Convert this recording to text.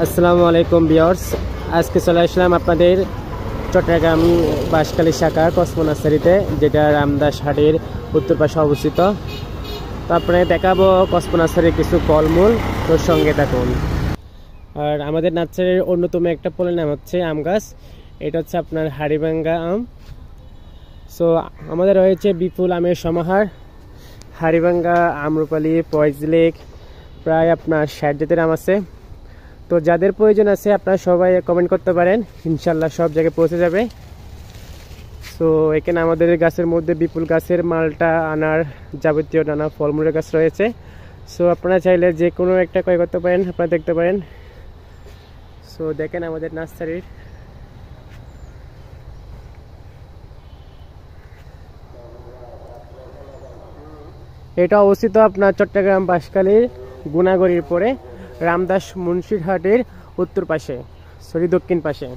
আসসালামু আলাইকুম ভিউয়ার্স, আজকে চলে আসলাম আপনাদের চট্টগ্রাম বাঁশখালী শাখা কসমো নার্সারিতে, যেটা রামদাস হাটের উত্তর পাশে অবস্থিত। তারপরে দেখাবো কসমো নার্সারির কিছু ফলমূল, তোর সঙ্গে থাকুন। আর আমাদের নার্সারির অন্যতম একটা ফলের নাম হচ্ছে আম গাছ। এটা হচ্ছে আপনার হাড়িভাঙ্গা আম। সো আমাদের রয়েছে বিপুল আমের সমাহার, হাড়িভাঙ্গা, আম্রপালি, ফয়েজলেক, প্রায় আপনার 60 জাতের আম আছে। তো যাদের প্রয়োজন আছে আপনারা সবাই কমেন্ট করতে পারেন, ইনশাল্লাহ সব জায়গায় পৌঁছে যাবে। সো এখানে আমাদের গাছের মধ্যে বিপুল গাছের মালটা, আনার, যাবতীয় নানা ফলমূলের গাছ রয়েছে। সো আপনারা চাইলে যে কোনো একটা ক্রয় করতে পারেন, আপনারা দেখতে পারেন। সো দেখেন আমাদের নার্সারির এটা অবস্থিত আপনার চট্টগ্রাম বাঁশখালীর গুনাগড়ির পরে রামদাস মুন্সির হাটের উত্তর পাশে, দক্ষিণ পাশে।